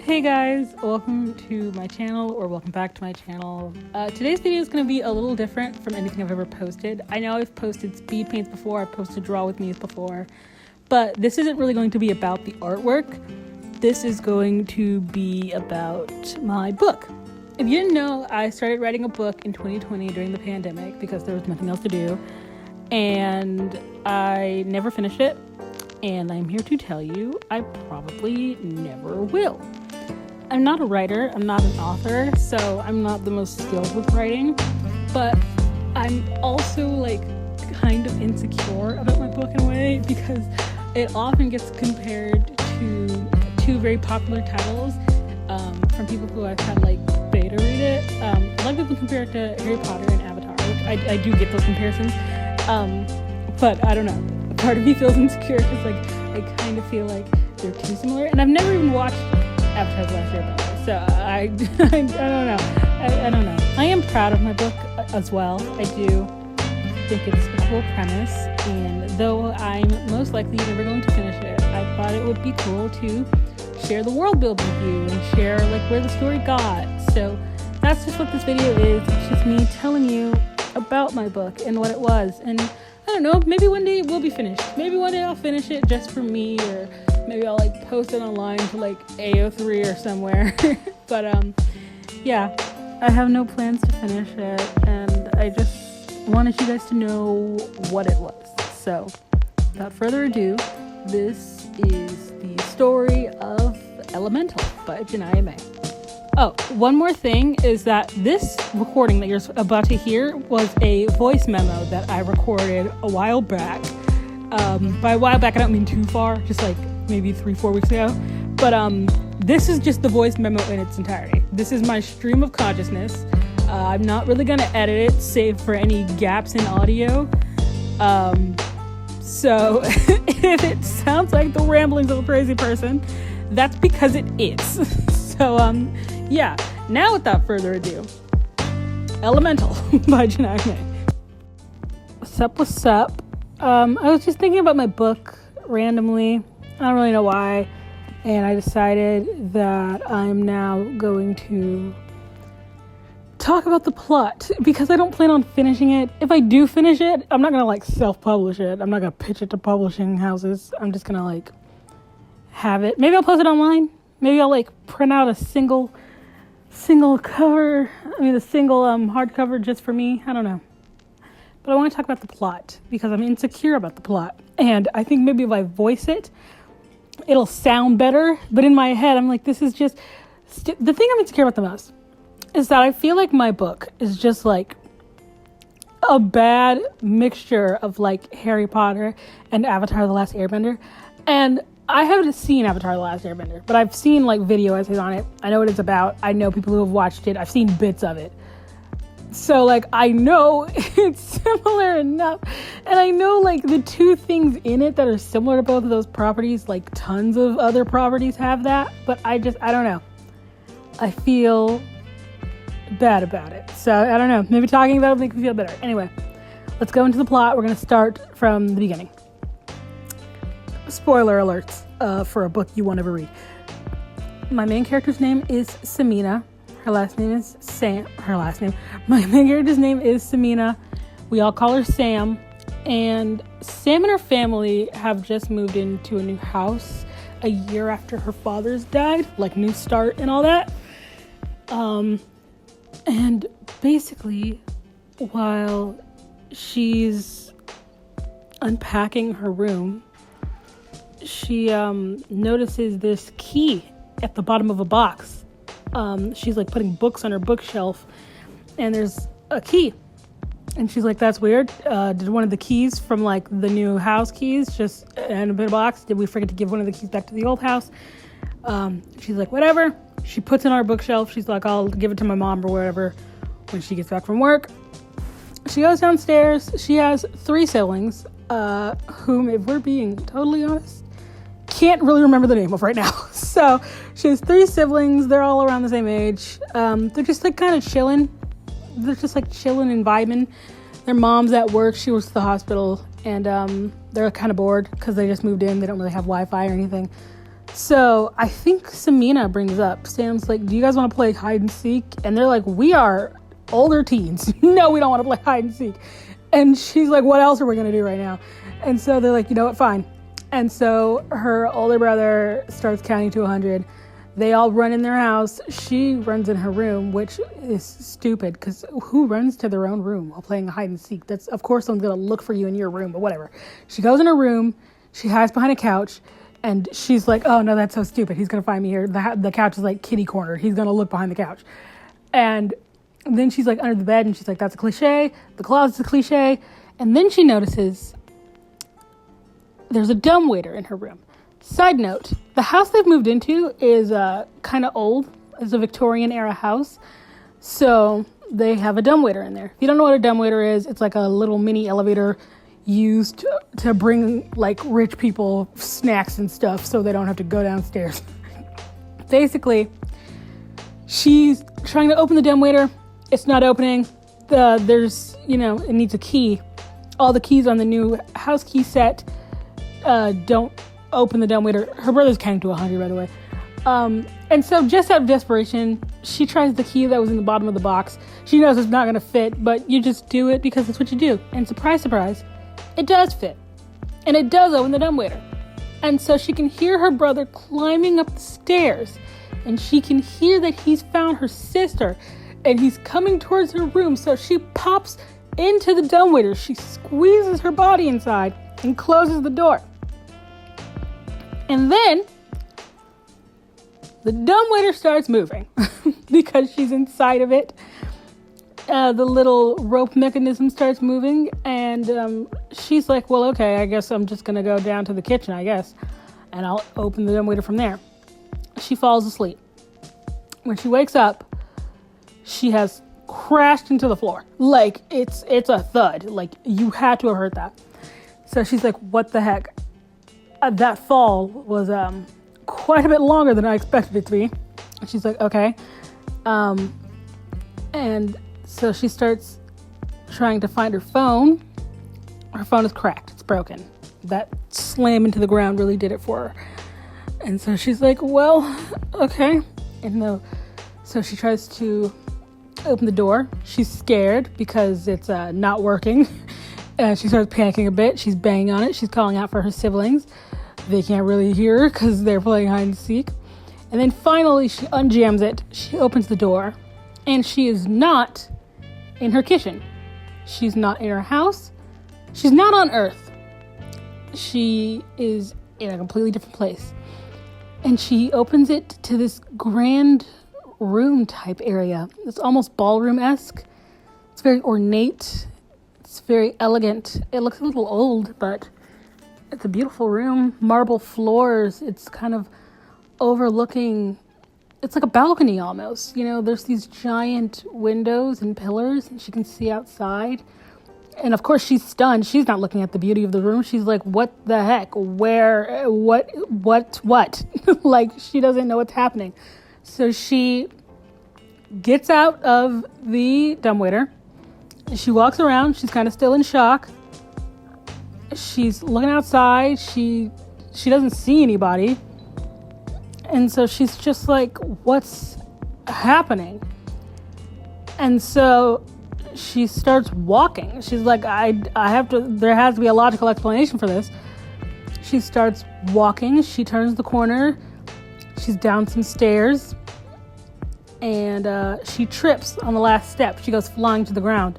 Hey guys, welcome to my channel, or welcome back to my channel. Today's video is going to be a little different from anything I've ever posted. I know I've posted speed paints before, I've posted draw with me's before, but this isn't really going to be about the artwork. This is going to be about my book. If you didn't know, I started writing a book in 2020 during the pandemic because there was nothing else to do, and I never finished it, and I'm here to tell you I probably never will. I'm not a writer, I'm not an author, so I'm not the most skilled with writing, but I'm also kind of insecure about my book in a way because it often gets compared to two very popular titles from people who I've had beta read it. A lot of people compare it to Harry Potter and Avatar, which I do get those comparisons, but I don't know. Part of me feels insecure because I kind of feel like they're too similar, and I've never even watched Avatar: The Last Airbender, so I don't know. I don't know. I am proud of my book as well. I do think it's a cool premise, and though I'm most likely never going to finish it, I thought it would be cool to share the world building with you and share where the story got. So that's just what this video is. It's just me telling you about my book and what it was, and I don't know, maybe one day it will be finished. Maybe one day I'll finish it just for me, or maybe I'll post it online to AO3 or somewhere. But yeah, I have no plans to finish it, and I just wanted you guys to know what it was. So without further ado, this is the story of Elemental by Janaya May. Oh, one more thing is that this recording that you're about to hear was a voice memo that I recorded a while back. By a while back, I don't mean too far, just maybe 3-4 weeks ago. But this is just the voice memo in its entirety. This is my stream of consciousness. I'm not really going to edit it, save for any gaps in audio. So if it sounds like the ramblings of a crazy person, that's because it is. So yeah, now without further ado, Elemental by Janaya May. What's up? I was just thinking about my book randomly. I don't really know why. And I decided that I'm now going to talk about the plot because I don't plan on finishing it. If I do finish it, I'm not going to self-publish it. I'm not going to pitch it to publishing houses. I'm just going to have it. Maybe I'll post it online. Maybe I'll print out a single cover. A single hardcover just for me. I don't know. But I want to talk about the plot because I'm insecure about the plot. And I think maybe if I voice it, it'll sound better. But in my head, I'm this is just... the thing I'm insecure about the most is that I feel like my book is just a bad mixture of Harry Potter and Avatar: The Last Airbender. And I haven't seen Avatar: The Last Airbender, but I've seen video essays on it. I know what it's about. I know people who have watched it. I've seen bits of it. So I know it's similar enough. And I know the two things in it that are similar to both of those properties, tons of other properties have that. But I don't know. I feel bad about it. So I don't know. Maybe talking about it will make me feel better. Anyway, let's go into the plot. We're going to start from the beginning. Spoiler alerts for a book you won't ever read. My main character's name is Samina. Her last name is Sam. My main character's name is Samina. We all call her Sam. And Sam and her family have just moved into a new house a year after her father's died. New start and all that. And basically, while she's unpacking her room, she notices this key at the bottom of a box. She's putting books on her bookshelf, and there's a key. And she's that's weird. Did one of the keys from the new house keys just in a bit of box? Did we forget to give one of the keys back to the old house? She's whatever. She puts it on her bookshelf. She's I'll give it to my mom or whatever when she gets back from work. She goes downstairs. She has 3 siblings, whom, if we're being totally honest, can't really remember the name of right now. So she has 3 siblings. They're all around the same age. They're just kind of chilling. They're just chilling and vibing. Their mom's at work. She works at the hospital, and they're kind of bored because they just moved in. They don't really have Wi-Fi or anything. So I think Samina brings up, Sam's like, do you guys want to play hide and seek? And they're like, we are older teens. No, we don't want to play hide and seek. And she's like, what else are we going to do right now? And so they're like, you know what, fine. And so her older brother starts counting to 100. They all run in their house. She runs in her room, which is stupid because who runs to their own room while playing hide and seek? That's, of course, someone's going to look for you in your room, but whatever. She goes in her room. She hides behind a couch. And she's like, oh, no, that's so stupid. He's going to find me here. The couch is like kitty corner. He's going to look behind the couch. And then she's like under the bed and she's like, that's a cliche. The closet's a cliche. And then she notices there's a dumbwaiter in her room. Side note, the house they've moved into is kind of old. It's a Victorian era house. So they have a dumbwaiter in there. If you don't know what a dumbwaiter is, it's like a little mini elevator used to bring like rich people snacks and stuff so they don't have to go downstairs. Basically, she's trying to open the dumbwaiter. It's not opening. There's, it needs a key. All the keys on the new house key set don't open the dumbwaiter. Her brother's counting to 100, by the way. And so just out of desperation, she tries the key that was in the bottom of the box. She knows it's not going to fit, but you just do it because it's what you do. And surprise, surprise, it does fit. And it does open the dumbwaiter. And so she can hear her brother climbing up the stairs. And she can hear that he's found her sister. And he's coming towards her room. So she pops into the dumbwaiter. She squeezes her body inside and closes the door. And then the dumbwaiter starts moving because she's inside of it. The little rope mechanism starts moving, and she's like, well, okay, I guess I'm just going to go down to the kitchen, I guess, and I'll open the dumbwaiter from there. She falls asleep. When she wakes up, she has crashed into the floor. Like, it's a thud. Like, you had to have heard that. So she's like, what the heck? That fall was quite a bit longer than I expected it to be. And she's like, okay. And so she starts trying to find her phone. Her phone is cracked. It's broken. That slam into the ground really did it for her. And so she's like, well, okay. And so she tries to open the door. She's scared because it's not working. She starts panicking a bit. She's banging on it. She's calling out for her siblings. They can't really hear her because they're playing hide and seek. And then finally she unjams it. She opens the door. And she is not in her kitchen. She's not in her house. She's not on Earth. She is in a completely different place. And she opens it to this grand room type area. It's almost ballroom-esque. It's very ornate. It's very elegant. It looks a little old, but it's a beautiful room. Marble floors. It's kind of overlooking. It's like a balcony almost. There's these giant windows and pillars, and she can see outside. And of course, she's stunned. She's not looking at the beauty of the room. She's like, what the heck? Where? What? Like, she doesn't know what's happening. So she gets out of the dumbwaiter. She walks around. She's kind of still in shock. She's looking outside. She doesn't see anybody. And so she's just like, what's happening? And so she starts walking. She's like, there has to be a logical explanation for this. She starts walking. She turns the corner. She's down some stairs. And she trips on the last step. She goes flying to the ground.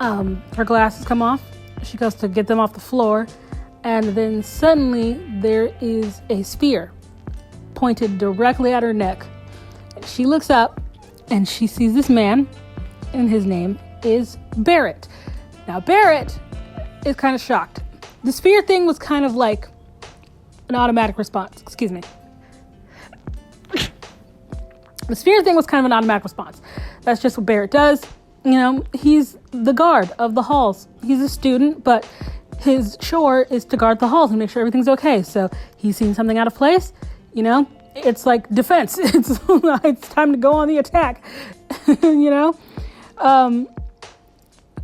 Her glasses come off. She goes to get them off the floor. And then suddenly there is a spear pointed directly at her neck. She looks up and she sees this man, and his name is Barrett. Now, Barrett is kind of shocked. The spear thing was kind of like an automatic response. Excuse me. The spear thing was kind of an automatic response. That's just what Barrett does. He's the guard of the halls. He's a student, but his chore is to guard the halls and make sure everything's okay. So he's seen something out of place. It's like defense. It's time to go on the attack.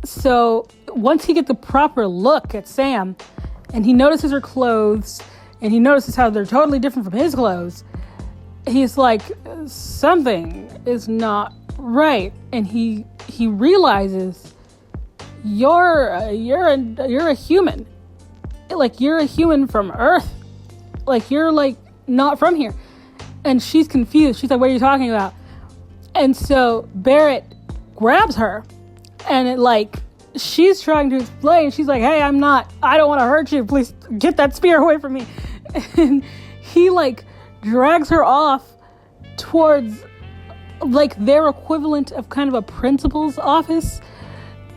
So once he gets the proper look at Sam and he notices her clothes and he notices how they're totally different from his clothes, he's like, something is not right. And he realizes you're a human. Like, you're a human from Earth. Like, you're like not from here. And she's confused. She's like, what are you talking about? And so Barrett grabs her, and it like, she's trying to explain. She's like, hey, I don't want to hurt you. Please get that spear away from me. And he like drags her off towards like their equivalent of kind of a principal's office.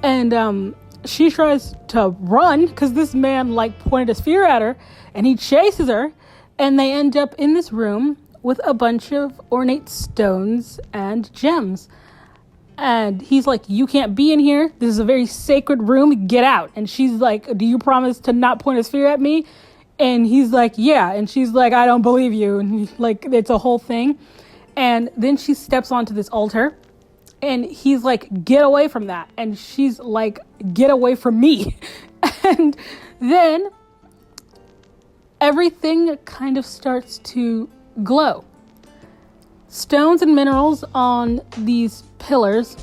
And she tries to run because this man like pointed a spear at her, and he chases her, and they end up in this room with a bunch of ornate stones and gems. And he's like, you can't be in here. This is a very sacred room. Get out. And she's like, do you promise to not point a spear at me? And he's like, yeah. And she's like, I don't believe you. And like, it's a whole thing. And then she steps onto this altar, and he's like, get away from that. And she's like, get away from me. And then everything kind of starts to glow. Stones and minerals on these pillars,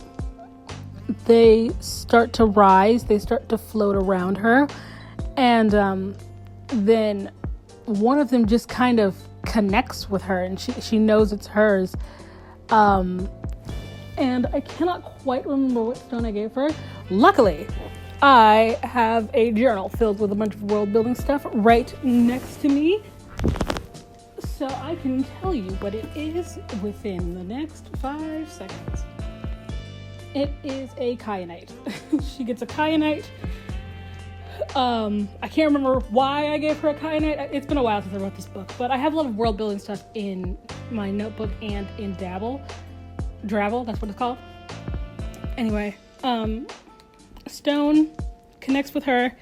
they start to rise, they start to float around her, and then one of them just kind of connects with her, and she knows it's hers. And I cannot quite remember what stone I gave her. Luckily, I have a journal filled with a bunch of world building stuff right next to me, so I can tell you what it is within the next 5 seconds. It is a kyanite. She gets a kyanite. I can't remember why I gave her a kyanite. It's been a while since I wrote this book, but I have a lot of world building stuff in my notebook and in Drabble, that's what it's called. Anyway, stone connects with her,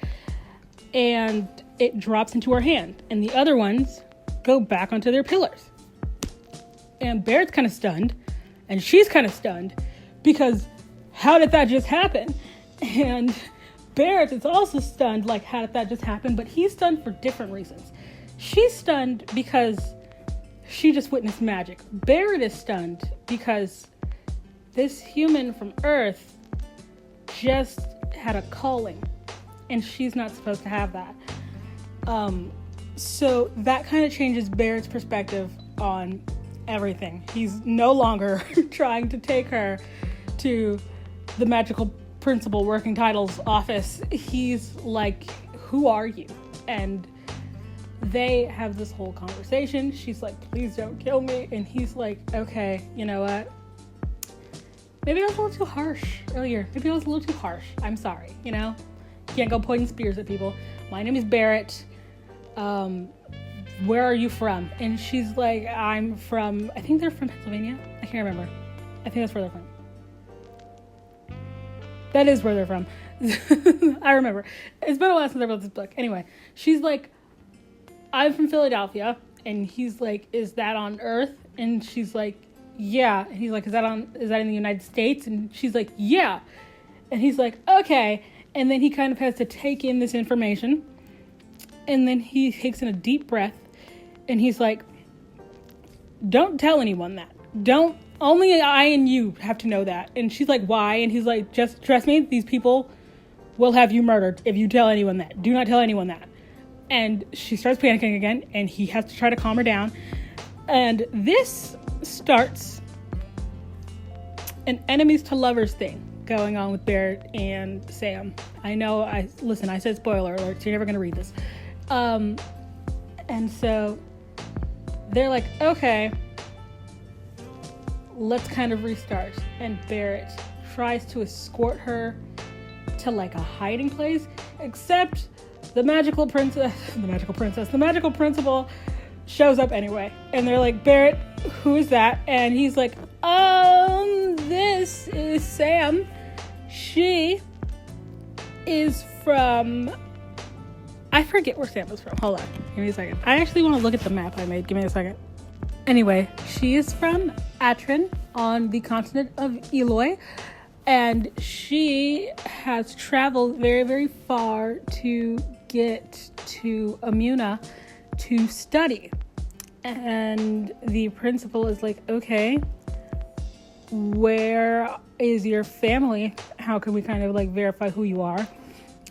and it drops into her hand, and the other ones go back onto their pillars. And Barrett's kind of stunned, and she's kind of stunned, because how did that just happen? And Barrett is also stunned, like, how did that just happen? But he's stunned for different reasons. She's stunned because she just witnessed magic. Barrett is stunned because this human from Earth just had a calling, and she's not supposed to have that. So that kind of changes Barrett's perspective on everything. He's no longer trying to take her to the magical principal working titles office. He's like, who are you? And they have this whole conversation. She's like, please don't kill me. And he's like, okay, you know what? Maybe I was a little too harsh earlier. Maybe I was a little too harsh. I'm sorry, you know? Can't go pointing spears at people. My name is Barrett. Where are you from? And she's like, I'm from, I think they're from Pennsylvania. I can't remember. I think that's where they're from. That is where they're from. I remember. It's been a while since I wrote this book. Anyway, she's like, I'm from Philadelphia. And he's like, is that on Earth? And she's like, yeah. And he's like, is that in the United States? And she's like, yeah. And he's like, okay. And then he kind of has to take in this information. And then he takes in a deep breath. And he's like, don't tell anyone that. Only I and you have to know that. And she's like, why? And he's like, just trust me, these people will have you murdered if you tell anyone that. Do not tell anyone that. And she starts panicking again, and he has to try to calm her down. And this starts an enemies to lovers thing going on with Barrett and Sam. I know, I said spoiler alert, so you're never going to read this. And so they're like, okay, let's kind of restart. And Barrett tries to escort her to like a hiding place, except the magical principal shows up anyway. And they're like, Barrett, who is that? And he's like, this is Sam. She is from, I forget where Sam is from. Hold on, give me a second. I actually want to look at the map I made. Give me a second. Anyway, she is from Atrin on the continent of Eloy, and she has traveled very, very far to get to Amuna to study. And the principal is like, okay, where is your family? How can we kind of like verify who you are?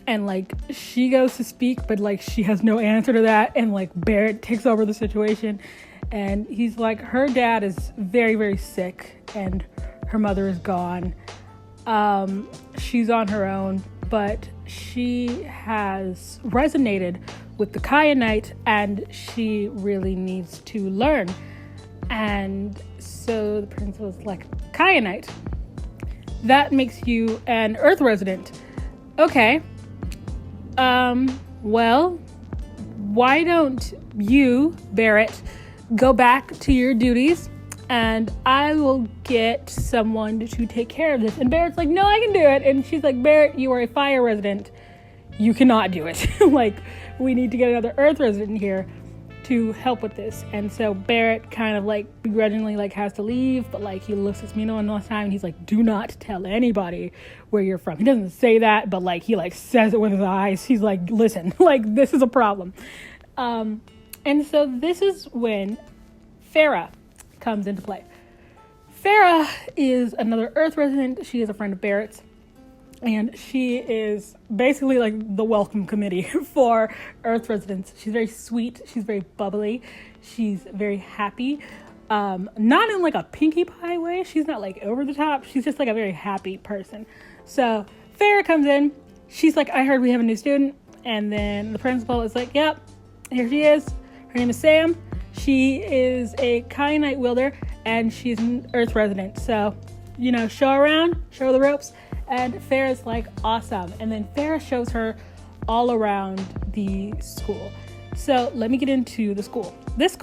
And like she goes to speak, but like she has no answer to that. And like Barrett takes over the situation, and he's like, her dad is very, very sick and her mother is gone. She's on her own, but she has resonated with the Kyanite and she really needs to learn. And so the principal is like, Kyanite, that makes you an Earth resident. Okay. Well, why don't you, Barrett, go back to your duties and I will get someone to take care of this. And Barrett's like, no, I can do it. And she's like, Barrett, you are a fire resident. You cannot do it. Like, we need to get another Earth resident here to help with this. And so Barrett kind of like begrudgingly like has to leave, but like he looks at Samina one last time and he's like, do not tell anybody where you're from. He doesn't say that, but like he like says it with his eyes. He's like, listen, like this is a problem. And so this is when Farah comes into play. Farah is another Earth resident. She is a friend of Barrett's. And she is basically like the welcome committee for Earth residents. She's very sweet. She's very bubbly. She's very happy. Not in like a Pinkie Pie way. She's not like over the top. She's just like a very happy person. So Farah comes in. She's like, I heard we have a new student. And then the principal is like, yep, here she is. Her name is Sam. She is a Kyanite wielder and she's an Earth resident. So, you know, show her around, show her the ropes. And Farah's like, awesome. And then Farah shows her all around the school. So let me get into the school. This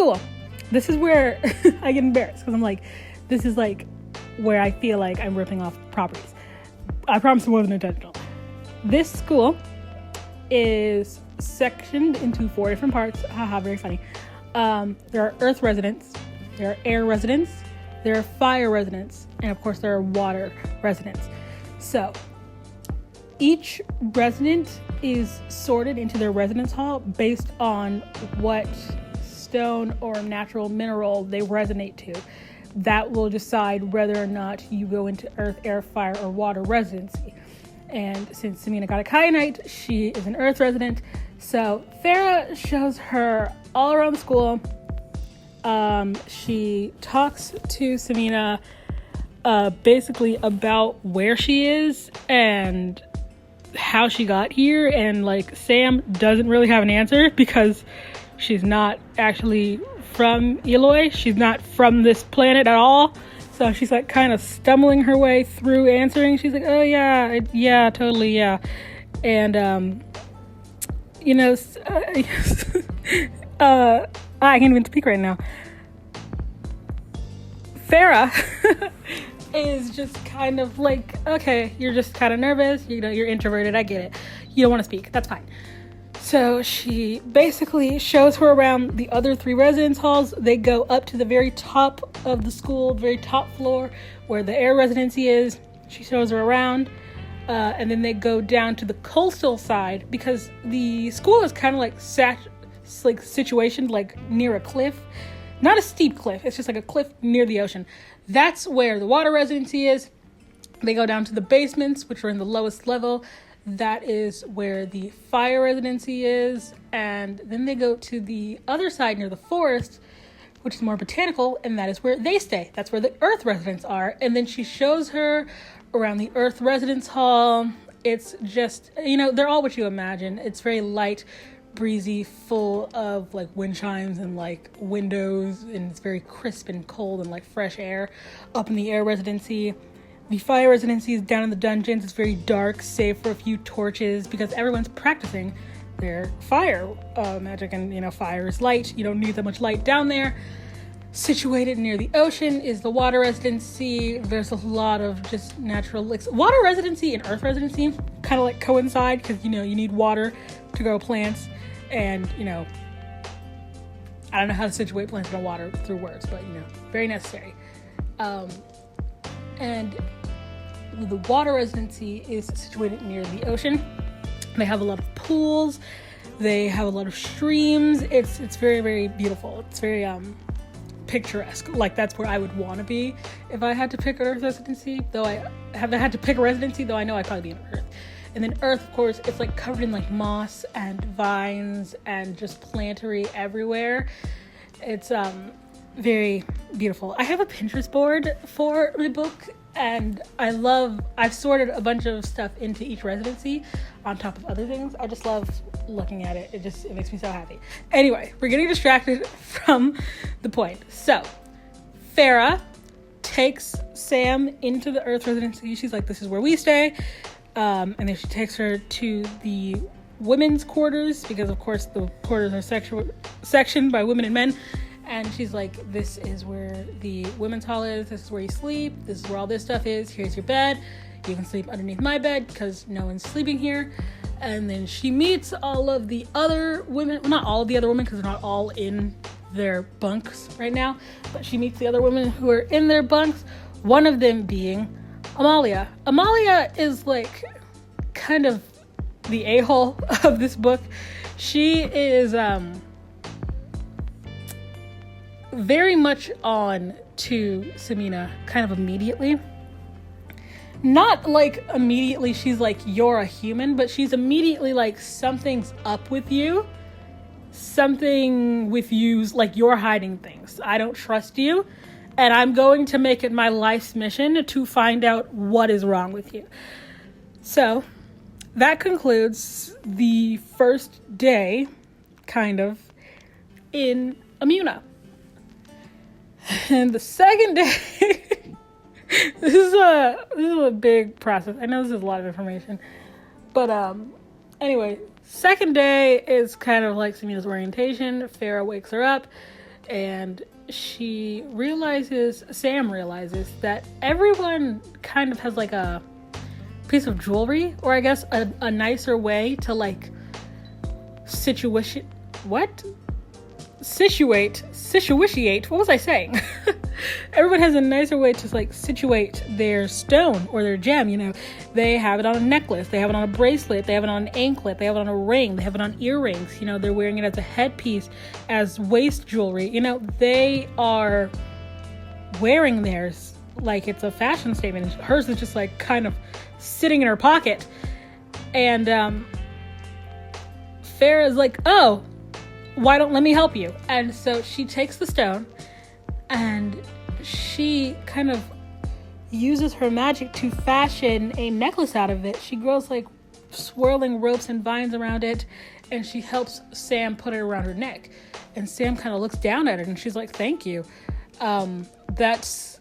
is where I get embarrassed because I'm like, this is like where I feel like I'm ripping off properties. I promise it wasn't intentional. This school is sectioned into 4 different parts. Haha, very funny. There are Earth residents, there are air residents, there are fire residents, and of course there are water residents. So each resident is sorted into their residence hall based on what stone or natural mineral they resonate to. That will decide whether or not you go into earth, air, fire, or water residency. And since Samina got a Kyanite, she is an Earth resident. So Farah shows her all around the school. She talks to Samina basically about where she is and how she got here. And like Sam doesn't really have an answer because she's not actually from Eloy. She's not from this planet at all. So she's like kind of stumbling her way through answering. She's like, oh yeah, totally, yeah. And, you know, I can't even speak right now. Farah is just kind of like, okay, you're just kind of nervous. You know, you're introverted. I get it. You don't want to speak. That's fine. So she basically shows her around the other 3 residence halls. They go up to the very top of the school, very top floor where the air residency is. She shows her around. And then they go down to the coastal side because the school is kind of like situationed like near a cliff. Not a steep cliff. It's just like a cliff near the ocean. That's where the water residency is. They go down to the basements, which are in the lowest level. That is where the fire residency is. And then they go to the other side near the forest, which is more botanical, and that is where they stay. That's where the Earth residents are. And then she shows her around the Earth residence hall. It's just, you know, they're all what you imagine. It's very light, breezy, full of like wind chimes and like windows, and it's very crisp and cold and like fresh air up in the air residency. The fire residency is down in the dungeons. It's very dark, save for a few torches, because everyone's practicing their fire magic, and you know, fire is light. You don't need that much light down there. Situated near the ocean is the water residency. There's a lot of just natural water residency and earth residency kind of like coincide, because you know, you need water to grow plants, and you know, I don't know how to situate plants in water through words, but you know, very necessary. And the water residency is situated near the ocean. They have a lot of pools. They have a lot of streams. It's very, very beautiful. It's very picturesque. Like, that's where I would want to be if I had to pick Earth residency. Though I haven't had to pick a residency, though I know I'd probably be on Earth. And then Earth, of course, it's like covered in like moss and vines and just plantery everywhere. It's very beautiful. I have a Pinterest board for my book, and I've sorted a bunch of stuff into each residency on top of other things. I just love looking at it. It makes me so happy. Anyway, we're getting distracted from the point. So, Farah takes Sam into the Earth residency. She's like, this is where we stay. And then she takes her to the women's quarters, because of course the quarters are sectioned by women and men. And she's like, this is where the women's hall is. This is where you sleep. This is where all this stuff is. Here's your bed. You can sleep underneath my bed because no one's sleeping here. And then she meets all of the other women. Well, not all of the other women, because they're not all in their bunks right now. But she meets the other women who are in their bunks. One of them being Amalia. Amalia is like kind of the a-hole of this book. She is very much on to Samina kind of immediately. Not like immediately she's like, you're a human, but she's immediately like, something's up with you. Something with you's like, you're hiding things. I don't trust you. And I'm going to make it my life's mission to find out what is wrong with you. So that concludes the first day, kind of, in Amuna. And the second day, this is a big process. I know this is a lot of information. But anyway, second day is kind of like Samina's orientation. Farah wakes her up, and Sam realizes that everyone kind of has like a piece of jewelry, or I guess a nicer way to like situate, what was I saying? Everyone has a nicer way to like situate their stone or their gem, you know. They have it on a necklace, they have it on a bracelet, they have it on an anklet, they have it on a ring, they have it on earrings, you know, they're wearing it as a headpiece, as waist jewelry, you know, they are wearing theirs like it's a fashion statement. Hers is just like kind of sitting in her pocket. And Farah's like, oh, why don't let me help you? And so she takes the stone and she kind of uses her magic to fashion a necklace out of it. She grows like swirling ropes and vines around it, and she helps Sam put it around her neck. And Sam kind of looks down at it and she's like, thank you. That's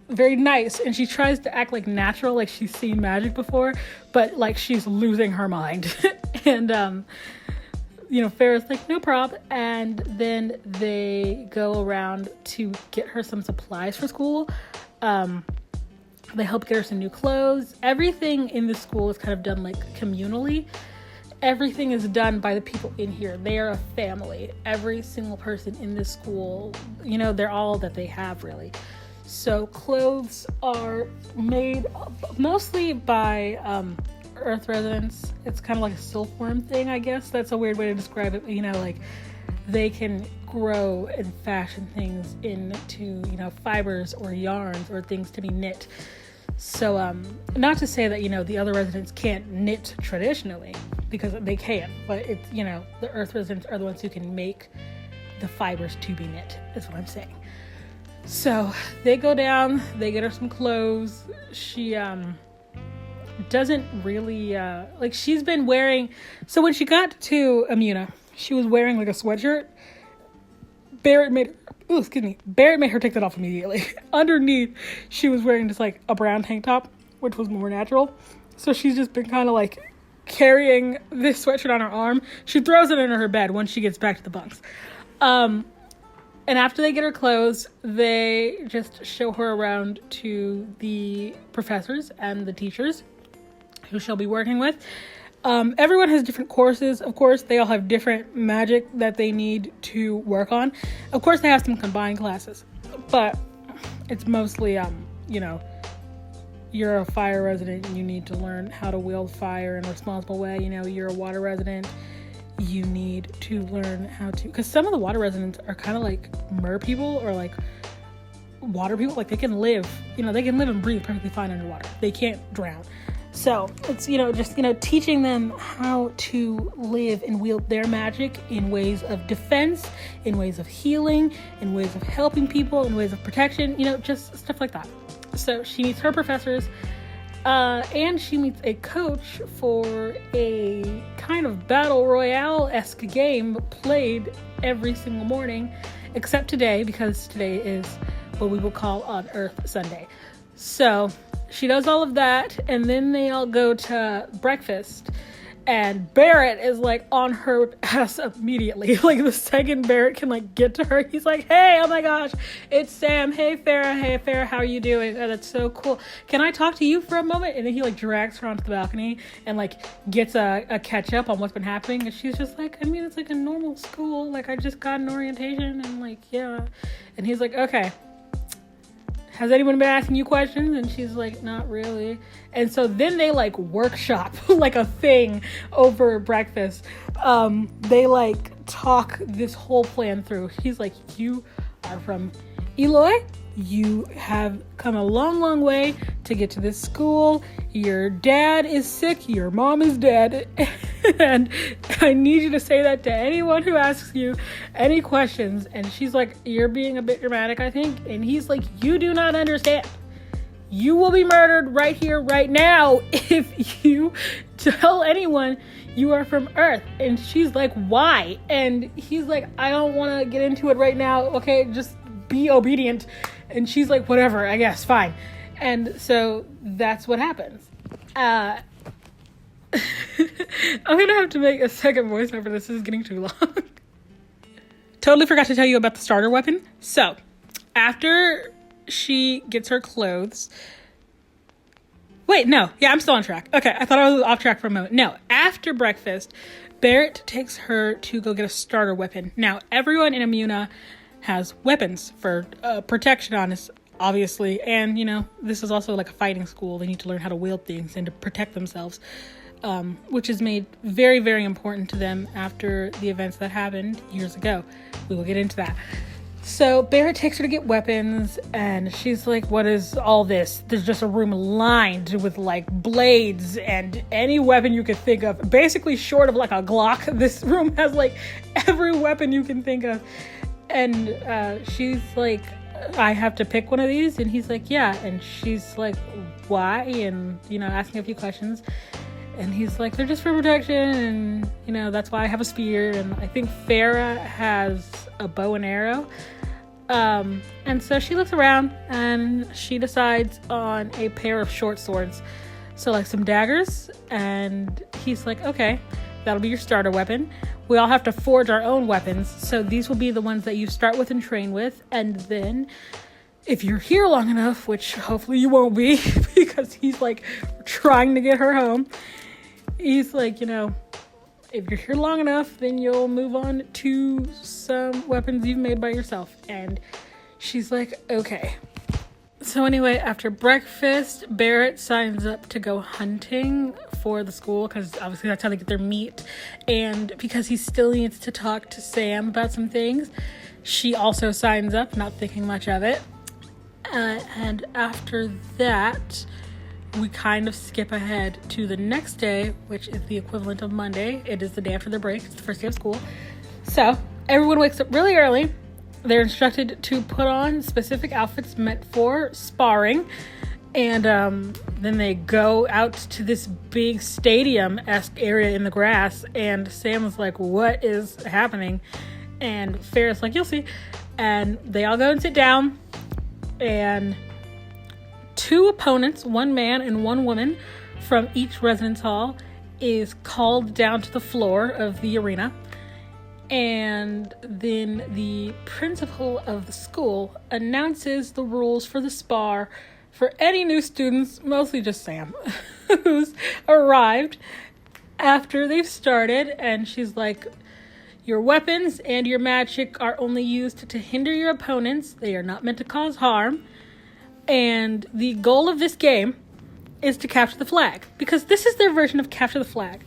very nice. And she tries to act like natural, like she's seen magic before, but like she's losing her mind. And you know, Farah's like, no problem. And then they go around to get her some supplies for school. They help get her some new clothes. Everything in the school is kind of done like communally. Everything is done by the people in here. They are a family. Every single person in this school, you know, they're all that they have, really. So clothes are made mostly by Earth residents. It's kind of like a silkworm thing, I guess. That's a weird way to describe it. You know, like they can grow and fashion things into, you know, fibers or yarns or things to be knit. So not to say that, you know, the other residents can't knit traditionally, because they can, but it's, you know, the Earth residents are the ones who can make the fibers to be knit, is what I'm saying. So they go down, they get her some clothes. She doesn't really like, she's been wearing, so when she got to Amuna, she was wearing like a sweatshirt. Barrett made her take that off immediately. Underneath, she was wearing just like a brown tank top, which was more natural. So she's just been kind of like carrying this sweatshirt on her arm. She throws it under her bed once she gets back to the bunks. And after they get her clothes, they just show her around to the professors and the teachers who she'll be working with. Everyone has different courses. Of course, they all have different magic that they need to work on. Of course, they have some combined classes, but it's mostly, you know, you're a fire resident and you need to learn how to wield fire in a responsible way. You know, you're a water resident, you need to learn how to, because some of the water residents are kind of like mer people or like water people. Like they can live and breathe perfectly fine underwater. They can't drown. So it's, just, teaching them how to live and wield their magic in ways of defense, in ways of healing, in ways of helping people, in ways of protection, just stuff like that. So she meets her professors, and she meets a coach for a kind of battle royale-esque game played every single morning, except today, because today is what we will call on Earth Sunday. So she does all of that, and then they all go to breakfast, and Barrett is like on her ass immediately. Like the second Barrett can like get to her, he's like, hey, oh my gosh, it's Sam. Hey Farrah, how are you doing? Oh, that's so cool. Can I talk to you for a moment? And then he like drags her onto the balcony and like gets a catch up on what's been happening. And she's just like, I mean, it's like a normal school. Like I just got an orientation and like, yeah. And he's like, okay, has anyone been asking you questions? And she's like, not really. And so then they like workshop like a thing over breakfast. They like talk this whole plan through. He's like, you are from Eloy. You have come a long, long way to get to this school. Your dad is sick. Your mom is dead. And I need you to say that to anyone who asks you any questions. And she's like, you're being a bit dramatic, I think. And he's like, you do not understand. You will be murdered right here, right now, if you tell anyone you are from Earth. And she's like, why? And he's like, I don't want to get into it right now. Okay, just be obedient. And she's like, whatever, I guess, fine. And so that's what happens. I'm going to have to make a second voiceover. This is getting too long. Totally forgot to tell you about the starter weapon. So, after she gets her clothes... Wait, no. Yeah, I'm still on track. Okay, I thought I was off track for a moment. No, after breakfast, Barrett takes her to go get a starter weapon. Now, everyone in Imuna has weapons for protection on us, obviously. And, this is also like a fighting school. They need to learn how to wield things and to protect themselves, which is made very, very important to them after the events that happened years ago. We will get into that. So Barrett takes her to get weapons, and she's like, what is all this? There's just a room lined with like blades and any weapon you could think of. Basically short of like a Glock. This room has like every weapon you can think of. And she's like, I have to pick one of these? And he's like, yeah. And she's like, why? And, asking a few questions. And he's like, they're just for protection. And, that's why I have a spear. And I think Farrah has a bow and arrow. And so she looks around and she decides on a pair of short swords. So like some daggers. And he's like, okay, that'll be your starter weapon. We all have to forge our own weapons. So these will be the ones that you start with and train with. And then if you're here long enough, which hopefully you won't be, because he's like trying to get her home. He's like, if you're here long enough, then you'll move on to some weapons you've made by yourself. And she's like, okay. So anyway, after breakfast, Barrett signs up to go hunting for the school, because obviously that's how they get their meat. And because he still needs to talk to Sam about some things, she also signs up, not thinking much of it. And after that, we kind of skip ahead to the next day, which is the equivalent of Monday. It is the day after their break. It's the first day of school. So everyone wakes up really early. They're instructed to put on specific outfits meant for sparring. And then they go out to this big stadium-esque area in the grass. And Sam was like, what is happening? And Farrah's like, you'll see. And they all go and sit down. And two opponents, one man and one woman from each residence hall, is called down to the floor of the arena. And then the principal of the school announces the rules for the spar for any new students, mostly just Sam, who's arrived after they've started. And she's like, your weapons and your magic are only used to hinder your opponents. They are not meant to cause harm. And the goal of this game is to capture the flag, because this is their version of capture the flag.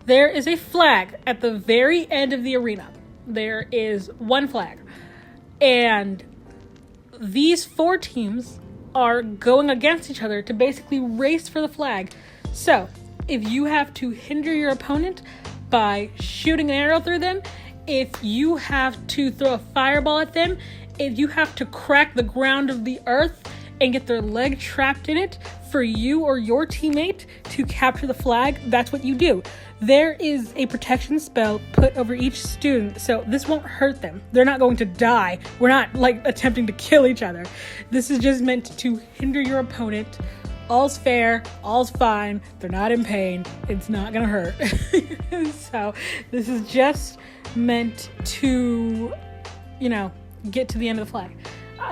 there is a flag at the very end of the arena. There is one flag. And these 4 teams are going against each other to basically race for the flag. So, if you have to hinder your opponent by shooting an arrow through them, if you have to throw a fireball at them, if you have to crack the ground of the earth and get their leg trapped in it for you or your teammate to capture the flag, that's what you do. There is a protection spell put over each student, so this won't hurt them. They're not going to die. We're not attempting to kill each other. This is just meant to hinder your opponent. All's fair, all's fine. They're not in pain. It's not gonna hurt. So this is just meant to, get to the end of the flag.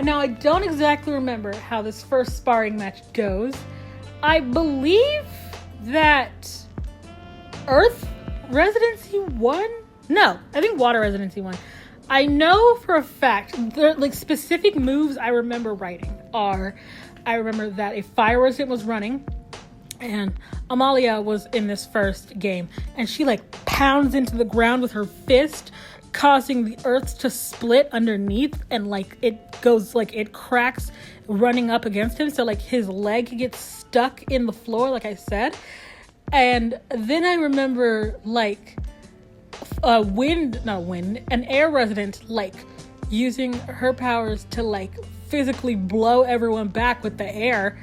Now, I don't exactly remember how this first sparring match goes. I believe that Earth Residency won? No, I think Water Residency won. I know for a fact, the specific moves I remember writing are, I remember that a Fire Resident was running, and Amalia was in this first game, and she pounds into the ground with her fist, causing the earth to split underneath, and it goes it cracks running up against him, so his leg gets stuck in the floor, like I said. And then I remember an air resident using her powers to physically blow everyone back with the air.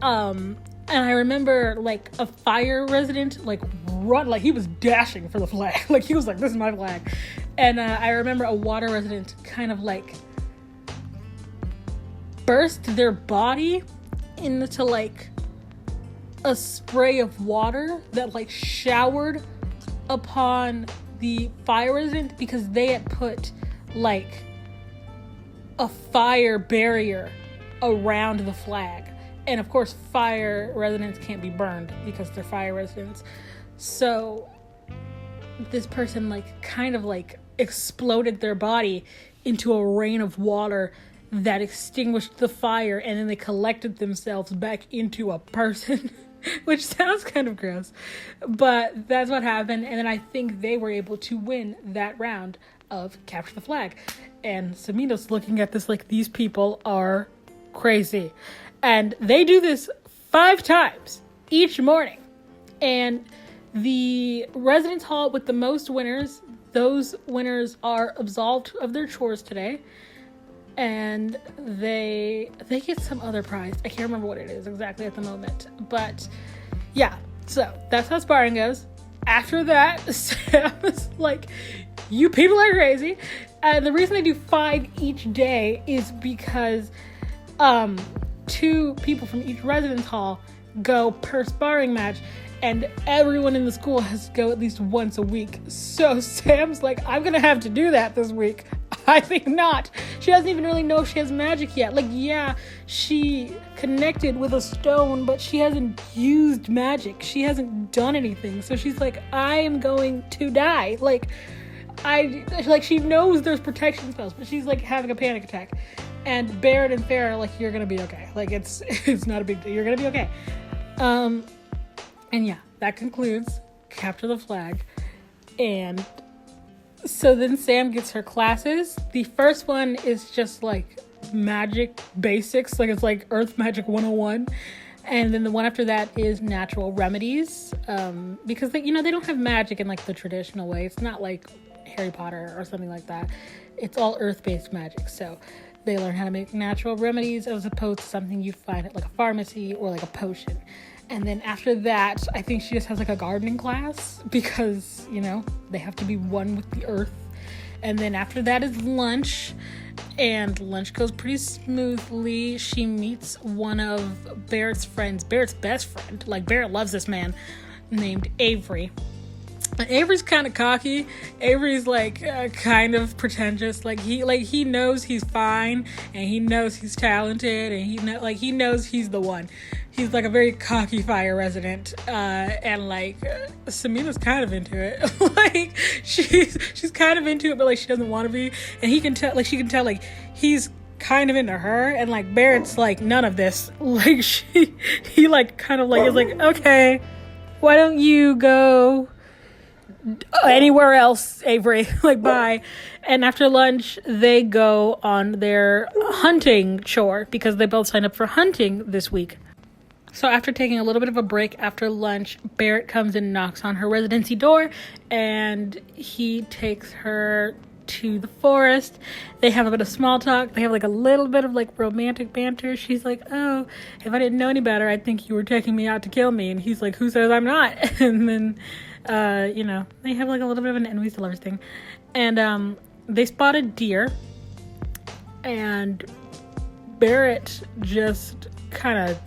And I remember a fire resident run, he was dashing for the flag. He was this is my flag. And I remember a water resident kind of burst their body into a spray of water that showered upon the fire resident, because they had put a fire barrier around the flag. And of course, fire residents can't be burned because they're fire residents. So this person kind of exploded their body into a rain of water that extinguished the fire, and then they collected themselves back into a person. Which sounds kind of gross, but that's what happened. And then I think they were able to win that round of Capture the Flag. And Samina's looking at this these people are crazy. And they do this 5 times each morning. And the residence hall with the most winners, those winners are absolved of their chores today. And they get some other prize. I can't remember what it is exactly at the moment. But yeah, so that's how sparring goes. After that, Sam is you people are crazy. And the reason they do 5 each day is because 2 people from each residence hall go per sparring match. And everyone in the school has to go at least once a week. So Sam's I'm going to have to do that this week. I think not. She doesn't even really know if she has magic yet. Yeah, she connected with a stone, but she hasn't used magic. She hasn't done anything. So she's I am going to die. She knows there's protection spells, but she's having a panic attack. And Barrett and Farrah are you're gonna be okay. It's not a big deal. You're gonna be okay. And yeah, that concludes Capture the Flag. And so then Sam gets her classes. The first one is just magic basics. It's Earth Magic 101. And then the one after that is natural remedies. Because they don't have magic in the traditional way. It's not Harry Potter or something like that. It's all earth-based magic. So they learn how to make natural remedies as opposed to something you'd find at a pharmacy or a potion. And then after that, I think she just has a gardening class because, they have to be one with the earth. And then after that is lunch, and lunch goes pretty smoothly. She meets one of Barrett's friends, Barrett's best friend. Barrett loves this man named Avery. Avery's kind of cocky. Avery's kind of pretentious. He knows he's fine, and he knows he's talented, and he knows he's the one. He's a very cocky fire resident, and Samina's kind of into it. She's kind of into it, but she doesn't want to be. And he can tell, she can tell he's kind of into her, and Barrett's none of this. He kind of is okay, why don't you go anywhere else, Avery. Like, bye. And after lunch, they go on their hunting chore because they both signed up for hunting this week. So after taking a little bit of a break after lunch, Barrett comes and knocks on her residency door, and he takes her to the forest. They have a bit of small talk. They have like a little bit of like romantic banter. She's like, oh, if I didn't know any better, I'd think you were taking me out to kill me. And he's like, who says I'm not? And then, they have like a little bit of an enemies to lovers thing. And they spotted deer, and Barrett just kind of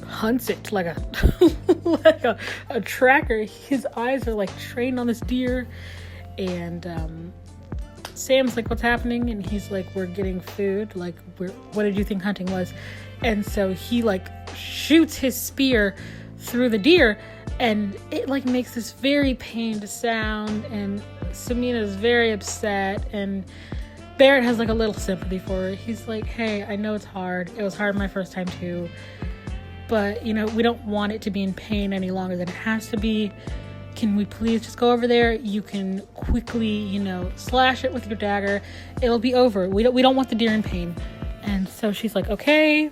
hunts it like a tracker. His eyes are like trained on this deer, and Sam's like, what's happening? And he's like, we're getting food. Like, what did you think hunting was? And so he like shoots his spear through the deer, and it like makes this very pained sound, and Samina's very upset, and Barrett has like a little sympathy for her. He's like, hey, I know it's hard. It was hard my first time too, but we don't want it to be in pain any longer than it has to be. Can we please just go over there? You can quickly, slash it with your dagger. It'll be over. We don't want the deer in pain. And so she's like, okay.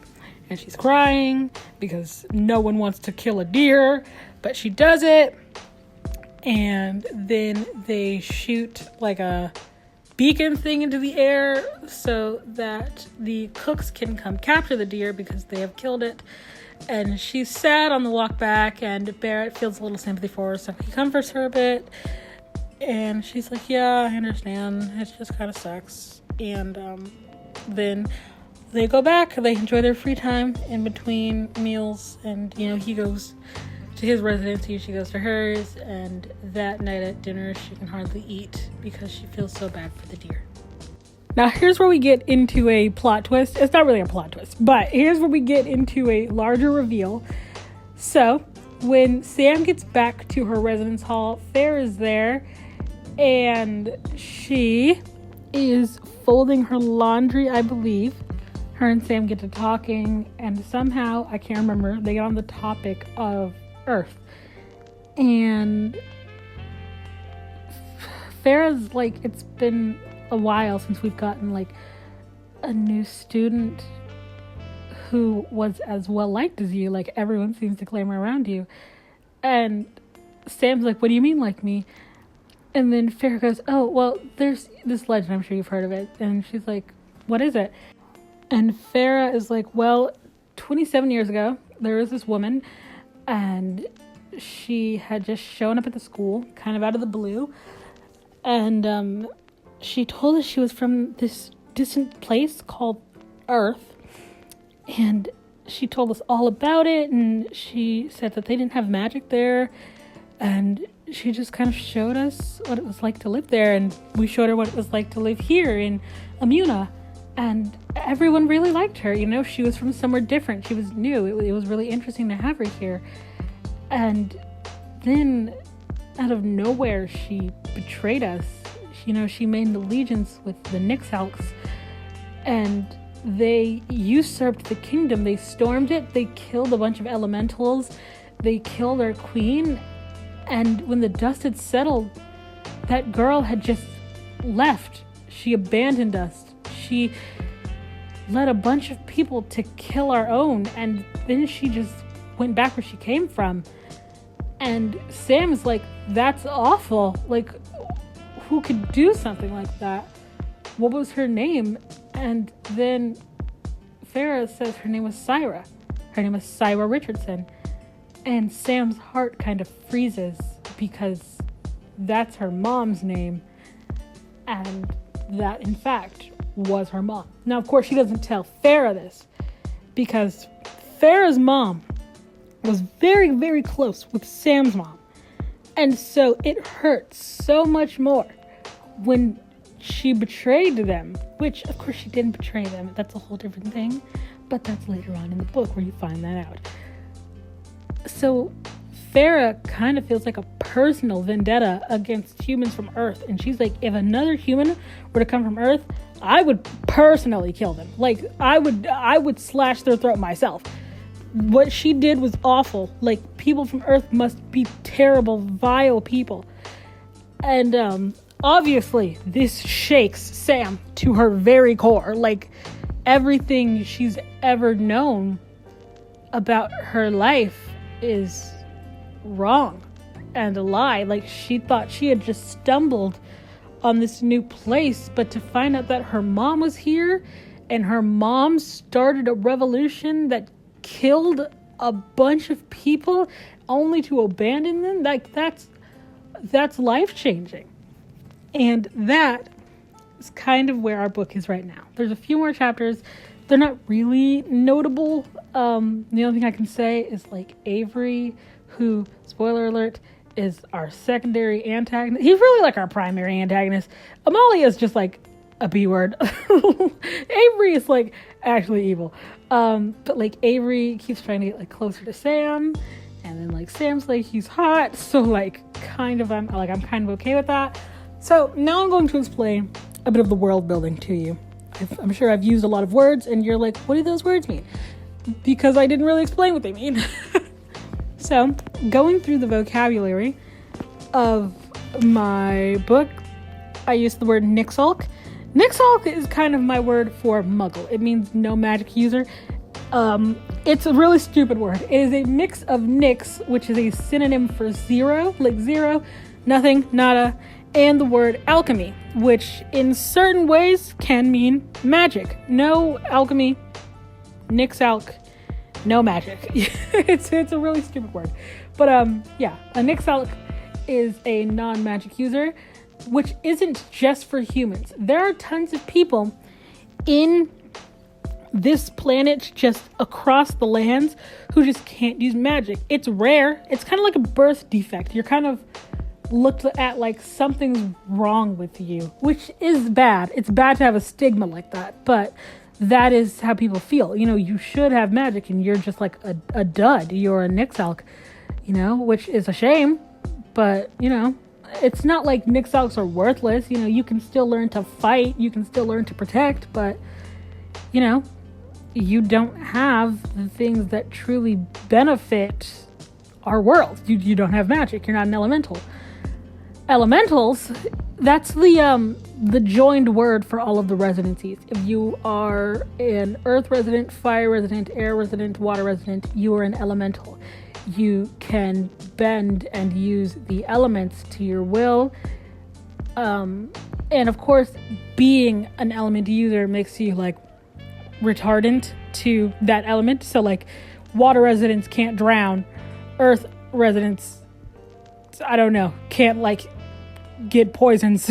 And she's crying because no one wants to kill a deer, but she does it. And then they shoot like a beacon thing into the air so that the cooks can come capture the deer because they have killed it. And she's sad on the walk back, and Barrett feels a little sympathy for her, so he comforts her a bit. And she's like, yeah, I understand. It just kind of sucks. And then they go back. They enjoy their free time in between meals. And, he goes to his residency, she goes to hers. And that night at dinner, she can hardly eat because she feels so bad for the deer. Now, here's where we get into a plot twist. It's not really a plot twist, but here's where we get into a larger reveal. So, when Sam gets back to her residence hall, Fair is there, and she is folding her laundry, I believe. Her and Sam get to talking, and somehow, I can't remember, they get on the topic of Earth. And Farrah's like, it's been a while since we've gotten like a new student who was as well liked as you. Like, everyone seems to claim her around you. And Sam's like, what do you mean like me? And then Farrah goes, oh, well, there's this legend, I'm sure you've heard of it. And she's like, what is it? And Farrah is like, well, 27 years ago, there was this woman, and she had just shown up at the school, kind of out of the blue. And she told us she was from this distant place called Earth, and she told us all about it, and she said that they didn't have magic there, and she just kind of showed us what it was like to live there, and we showed her what it was like to live here in Amuna, and everyone really liked her. She was from somewhere different. She was new. It was really interesting to have her here. And then out of nowhere, she betrayed us. She made an allegiance with the Nixalks, and they usurped the kingdom. They stormed it. They killed a bunch of elementals. They killed our queen. And when the dust had settled, that girl had just left. She abandoned us. She led a bunch of people to kill our own, and then she just went back where she came from. And Sam's like, that's awful. Like, who could do something like that? What was her name? And then Farrah says her name was Syra. Her name was Syra Richardson. And Sam's heart kind of freezes because that's her mom's name. And that, in fact, was her mom. Now, of course, she doesn't tell Farrah this because Farrah's mom was very, very close with Sam's mom. And so it hurts so much more when she betrayed them, which, of course, she didn't betray them. That's a whole different thing, but that's later on in the book where you find that out. So Farrah kind of feels like a personal vendetta against humans from Earth, and she's like, if another human were to come from Earth, I would personally kill them. Like, I would slash their throat myself. what she did was awful. Like, people from Earth must be terrible, vile people. And obviously, this shakes Sam to her very core. Like, everything she's ever known about her life is wrong and a lie. Like, she thought she had just stumbled on this new place, but to find out that her mom was here and her mom started a revolution that killed a bunch of people only to abandon them, like, that's life-changing. And that is kind of where our book is right now. There's a few more chapters. They're not really notable. The only thing I can say is, like, Avery, who, spoiler alert, is our secondary antagonist. He's really like our primary antagonist. Amalia is just like a B word. Avery is like actually evil. But like Avery keeps trying to get like closer to Sam, and then like Sam's like he's hot, so like kind of I'm kind of okay with that. So now I'm going to explain a bit of the world building to you. I'm sure I've used a lot of words, and you're like, what do those words mean? Because I didn't really explain what they mean. So, going through the vocabulary of my book, I used the word Nixalk. Nixalk is kind of my word for muggle. It means no magic user. It's a really stupid word. It is a mix of nix, which is a synonym for zero, like zero, nothing, nada, and the word alchemy, which in certain ways can mean magic. No alchemy, Nixalk. No magic. It's a really stupid word. But yeah, a Nixalk is a non-magic user, which isn't just for humans. There are tons of people in this planet, just across the lands, who just can't use magic. It's rare. It's kind of like a birth defect. You're kind of looked at like something's wrong with you, which is bad. It's bad to have a stigma like that, but that is how people feel. You know, you should have magic and you're just like a dud. You're a Nixalk, you know, which is a shame. But, you know, it's not like Nixalks are worthless. You know, you can still learn to fight. You can still learn to protect. But, you know, you don't have the things that truly benefit our world. You don't have magic. You're not an elemental. Elementals, that's the joined word for all of the residencies. If you are an earth resident, fire resident, air resident, water resident, you are an elemental. You can bend and use the elements to your will. And of course, being an element user makes you like retardant to that element. So like water residents can't drown. Earth residents, I don't know, can't like get poisons.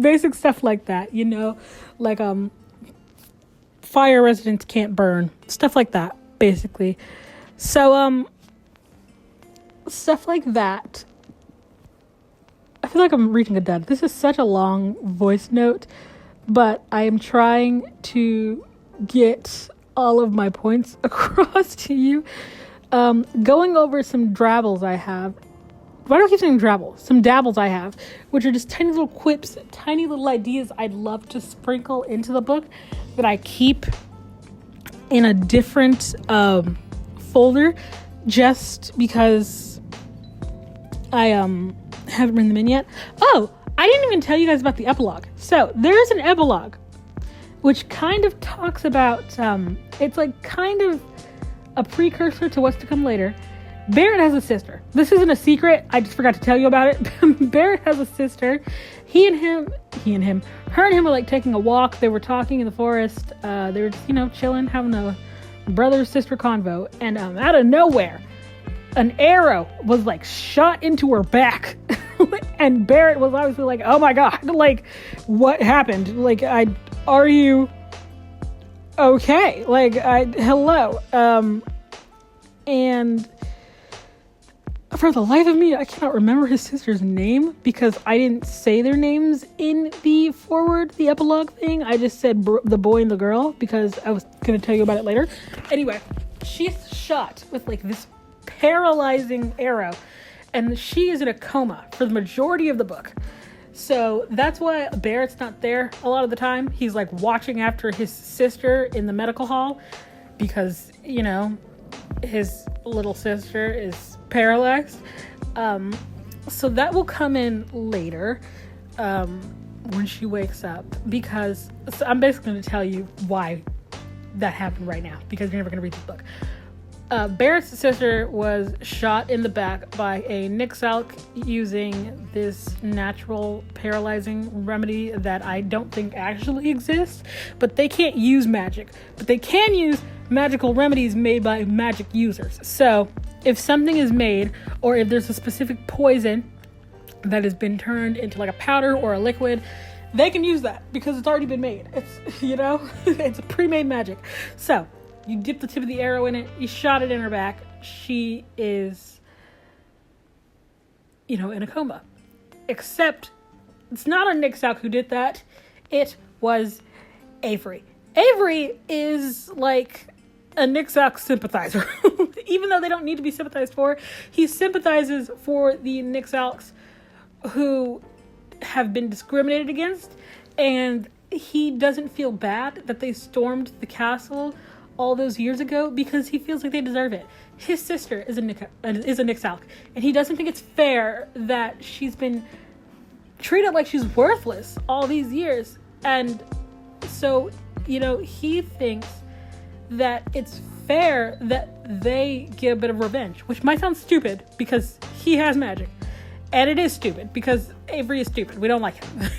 Basic stuff like that, you know, like fire residents can't burn, stuff like that, basically. So stuff like that. I feel like I'm reaching a dead. This is such a long voice note, but I am trying to get all of my points across to you. Going over some drabbles I have. Why do I keep saying drabble? Some dabbles I have, which are just tiny little quips, tiny little ideas I'd love to sprinkle into the book that I keep in a different folder, just because I haven't written them in yet. Oh, I didn't even tell you guys about the epilogue. So there's an epilogue, which kind of talks about, it's like kind of a precursor to what's to come later. Barrett has a sister. This isn't a secret. I just forgot to tell you about it. Barrett has a sister. Her and him were like taking a walk. They were talking in the forest. They were just, you know, chilling, having a brother-sister convo. And out of nowhere, an arrow was like shot into her back. And Barrett was obviously like, oh my God, like what happened? Like, are you okay? Like, hello. And for the life of me, I cannot remember his sister's name because I didn't say their names in the foreword, the epilogue thing. I just said the boy and the girl because I was going to tell you about it later. Anyway, she's shot with like this paralyzing arrow and she is in a coma for the majority of the book. So that's why Barrett's not there a lot of the time. He's like watching after his sister in the medical hall. because, you know, his little sister is paralyzed. So that will come in later when she wakes up, because I'm basically going to tell you why that happened right now, because you're never going to read this book. Barrett's sister was shot in the back by a Nixalk using this natural paralyzing remedy that I don't think actually exists, but they can't use magic, but they can use magical remedies made by magic users. So if something is made, or if there's a specific poison that has been turned into like a powder or a liquid, they can use that because it's already been made. It's, you know, it's a pre-made magic. So you dip the tip of the arrow in it, you shot it in her back. She is, you know, in a coma. Except it's not a Nixalk who did that. It was Avery. Avery is like a Nixalk sympathizer. Even though they don't need to be sympathized for, he sympathizes for the Nixalks who have been discriminated against, and he doesn't feel bad that they stormed the castle all those years ago because he feels like they deserve it. His sister is a Nixalk, and he doesn't think it's fair that she's been treated like she's worthless all these years. And so, you know, he thinks that it's fair that they get a bit of revenge, which might sound stupid because he has magic. And it is stupid because Avery is stupid. We don't like him.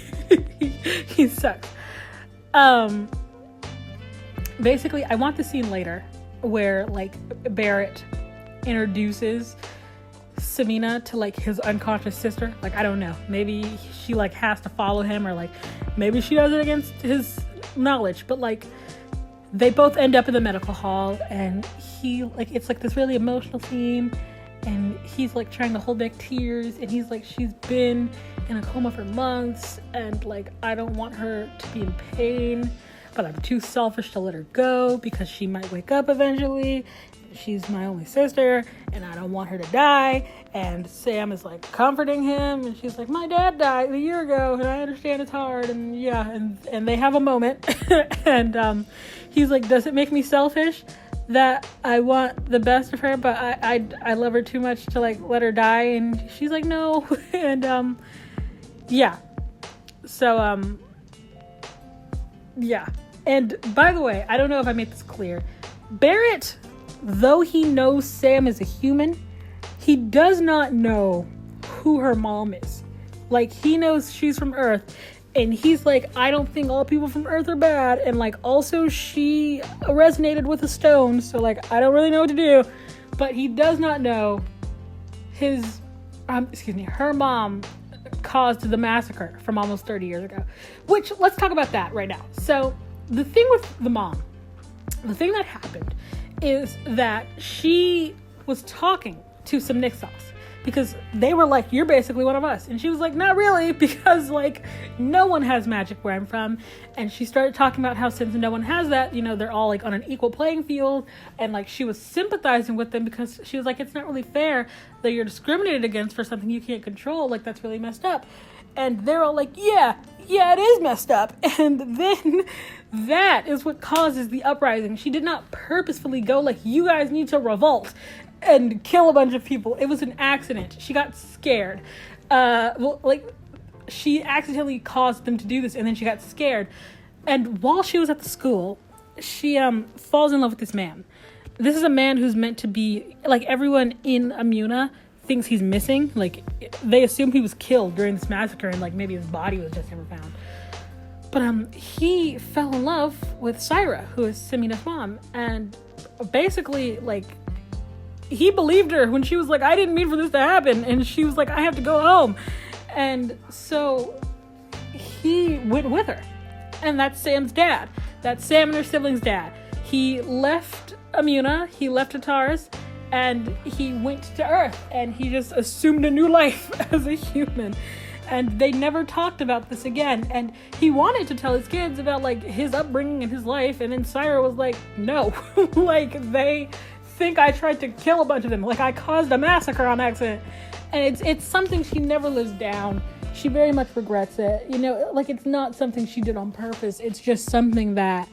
He sucks. Basically, I want the scene later where, like, Barrett introduces Samina to, like, his unconscious sister. Like, I don't know. Maybe she, like, has to follow him, or, like, maybe she does it against his knowledge. But, like, they both end up in the medical hall, and he, like, it's, like, this really emotional scene. And he's, like, trying to hold back tears. And he's like, she's been in a coma for months. And, like, I don't want her to be in pain. But I'm too selfish to let her go because she might wake up eventually. She's my only sister. And I don't want her to die. And Sam is, like, comforting him. And she's like, my dad died a year ago. And I understand it's hard. And, yeah. And they have a moment. And he's like, does it make me selfish that I want the best of her, but I love her too much to, like, let her die? And she's like, no. And yeah. So yeah. And by the way, I don't know if I made this clear. Barrett, though he knows Sam is a human, he does not know who her mom is. Like, he knows she's from Earth. And he's like, I don't think all people from Earth are bad. And, like, also she resonated with a stone. So, like, I don't really know what to do. But he does not know her mom caused the massacre from almost 30 years ago. Which, let's talk about that right now. So, the thing with the mom, the thing that happened is that she was talking to some Nixalks. Because they were like, you're basically one of us. And she was like, not really, because, like, no one has magic where I'm from. And she started talking about how since no one has that, you know, they're all, like, on an equal playing field. And, like, she was sympathizing with them because she was like, it's not really fair that you're discriminated against for something you can't control. Like, that's really messed up. And they're all like, yeah, it is messed up. And then that is what causes the uprising. She did not purposefully go like, you guys need to revolt and kill a bunch of people. It was an accident. She got scared. She accidentally caused them to do this, and then she got scared. And while she was at the school, she falls in love with this man. This is a man who's meant to be, like, everyone in Amuna thinks he's missing. Like, they assume he was killed during this massacre, and, like, maybe his body was just never found. But he fell in love with Syra, who is Samina's mom, and basically, like, he believed her when she was like, I didn't mean for this to happen. And she was like, I have to go home. And so he went with her. And that's Sam's dad. That's Sam and her siblings' dad. He left Amuna, he left Ataris, and he went to Earth. And he just assumed a new life as a human. And they never talked about this again. And he wanted to tell his kids about, like, his upbringing and his life. And then Syra was like, no. Like, they think I tried to kill a bunch of them. Like, I caused a massacre on accident. And it's something she never lives down. She very much regrets it. You know, like, it's not something she did on purpose. It's just something that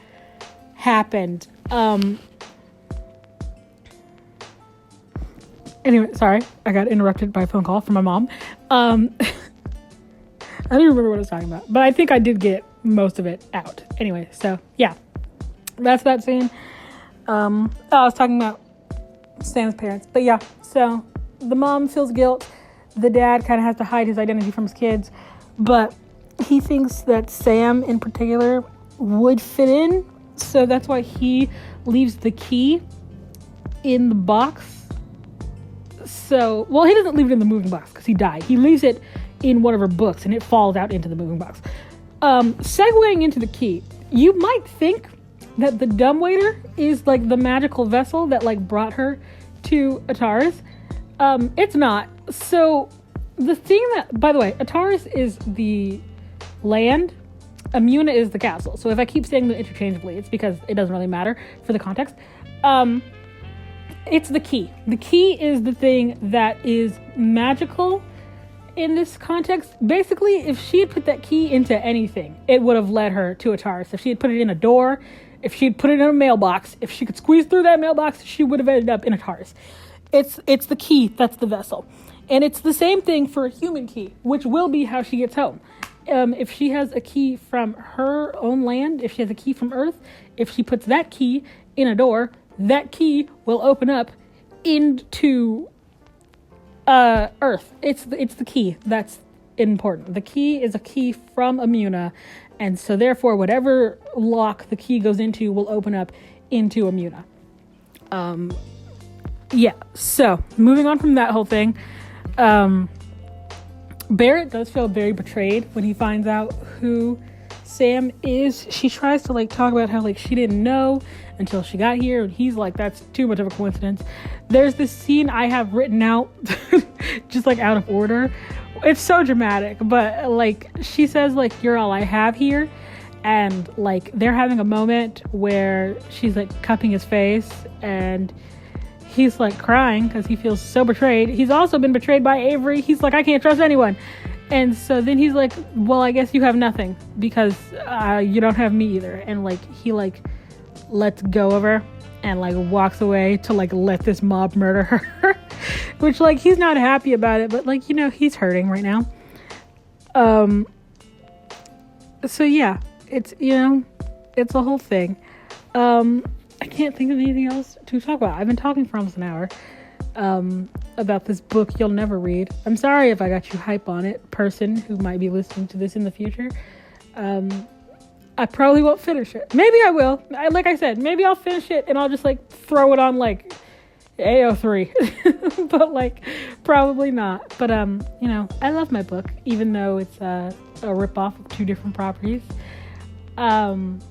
happened. Anyway, sorry, I got interrupted by a phone call from my mom. I don't remember what I was talking about, but I think I did get most of it out. Anyway, so yeah, that's that scene. I was talking about Sam's parents, but yeah, so the mom feels guilt. The dad kind of has to hide his identity from his kids, but he thinks that Sam in particular would fit in, so that's why he leaves the key in the box. So, well, he doesn't leave it in the moving box because he died. He leaves it in one of her books and it falls out into the moving box. Segueing into the key, you might think that the dumbwaiter is like the magical vessel that like brought her to Ataris. It's not. So the thing that, by the way, Ataris is the land, Amuna is the castle. So if I keep saying them interchangeably, it's because it doesn't really matter for the context. It's the key. The key is the thing that is magical in this context. Basically, if she had put that key into anything, it would have led her to Ataris. If she had put it in a door, if she had put it in a mailbox, if she could squeeze through that mailbox, she would have ended up in Ataris. It's the key that's the vessel. And it's the same thing for a human key, which will be how she gets home. If she has a key from her own land, if she has a key from Earth, if she puts that key in a door, that key will open up into Earth. It's the key that's important. The key is a key from Amuna, and so therefore whatever lock the key goes into will open up into Amuna. Yeah, so moving on from that whole thing, Barrett does feel very betrayed when he finds out who Sam is. She tries to like talk about how like she didn't know until she got here, and he's like, that's too much of a coincidence. There's this scene I have written out just like out of order. It's so dramatic, but like she says like, you're all I have here, and like they're having a moment where she's like cupping his face and he's like crying because he feels so betrayed. He's also been betrayed by Avery. He's like, I can't trust anyone. And so then he's like, well, I guess you have nothing because you don't have me either. And like he like lets go of her and like walks away to like let this mob murder her. Which like he's not happy about it, but like, you know, he's hurting right now. So yeah, it's, you know, it's a whole thing. I can't think of anything else to talk about. I've been talking for almost an hour about this book you'll never read. I'm sorry if I got you hype on it, person who might be listening to this in the future. I probably won't finish it. Maybe I will. Like I said, maybe I'll finish it and I'll just like throw it on like AO3. But like probably not. But you know, I love my book, even though it's a ripoff of two different properties. I'm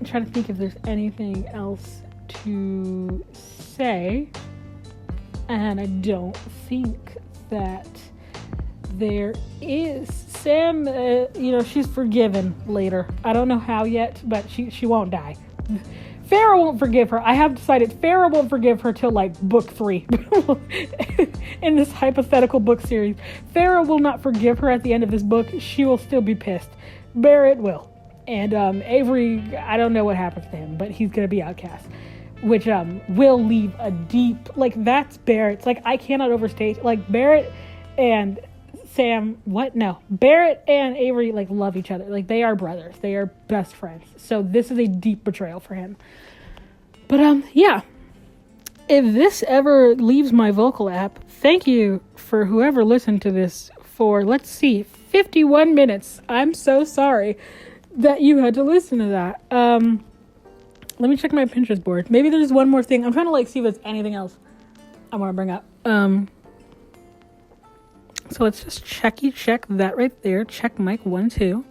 trying to think if there's anything else to say, and I don't think that there is. Sam, you know, she's forgiven later. I don't know how yet, but she won't die. Farrah won't forgive her. I have decided Farrah won't forgive her till like book 3 in this hypothetical book series. Farrah will not forgive her at the end of this book. She will still be pissed. Barrett will. And Avery, I don't know what happens to him, but he's going to be outcast, which will leave a deep, like, that's Barrett's. Like, I cannot overstate, like, Barrett and Sam, what? No. Barrett and Avery, like, love each other. Like, they are brothers. They are best friends. So this is a deep betrayal for him. But, yeah. If this ever leaves my vocal app, thank you for whoever listened to this for, let's see, 51 minutes. I'm so sorry that you had to listen to that. Let me check my Pinterest board. Maybe there's one more thing. I'm trying to like see if there's anything else I want to bring up. So let's just check that right there. Check mic 1, 2.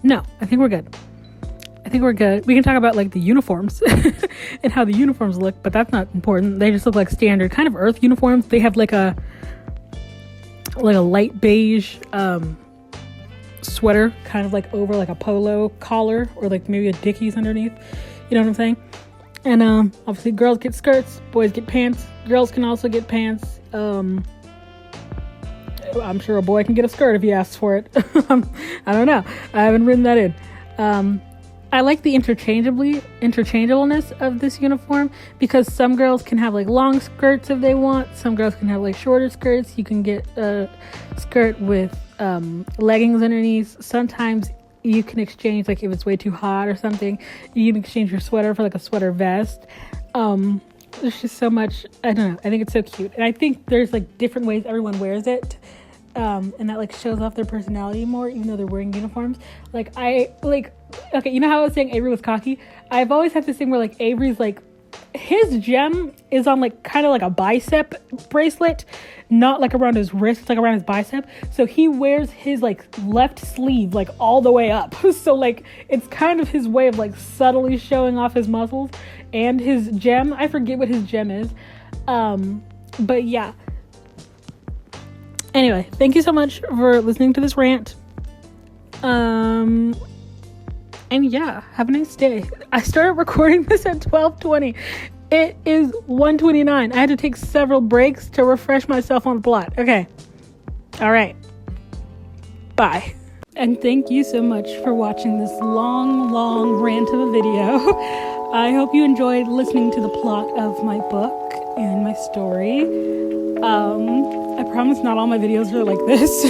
No, I think we're good. We can talk about like the uniforms and how the uniforms look, but that's not important. They just look like standard kind of Earth uniforms. They have like a light beige sweater, kind of like over like a polo collar, or like maybe a Dickies underneath. You know what I'm saying? And obviously girls get skirts, boys get pants. Girls can also get pants. I'm sure a boy can get a skirt if he asks for it. I don't know. I haven't written that in. I like the interchangeableness of this uniform, because some girls can have like long skirts if they want. Some girls can have like shorter skirts. You can get a skirt with leggings underneath. Sometimes you can exchange, like if it's way too hot or something, you can exchange your sweater for like a sweater vest. There's just so much, I don't know, I think it's so cute. And I think there's like different ways everyone wears it. And that like shows off their personality more, even though they're wearing uniforms. Okay, you know how I was saying Avery was cocky? I've always had this thing where like Avery's like, his gem is on like kind of like a bicep bracelet, not like around his wrist, it's like around his bicep. So he wears his like left sleeve like all the way up. So like it's kind of his way of like subtly showing off his muscles and his gem. I forget what his gem is. But yeah. Anyway, thank you so much for listening to this rant. And yeah, have a nice day. I started recording this at 12:20. It is 1:29. I had to take several breaks to refresh myself on the plot. Okay. All right. Bye. And thank you so much for watching this long rant of a video. I hope you enjoyed listening to the plot of my book and my story. I promise not all my videos are like this.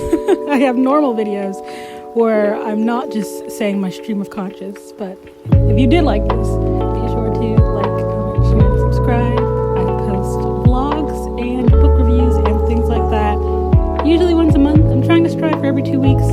I have normal videos where I'm not just saying my stream of conscious. But if you did like this, be sure to like, comment, share, and subscribe. I post vlogs and book reviews and things like that, usually once a month. I'm trying to strive for every 2 weeks.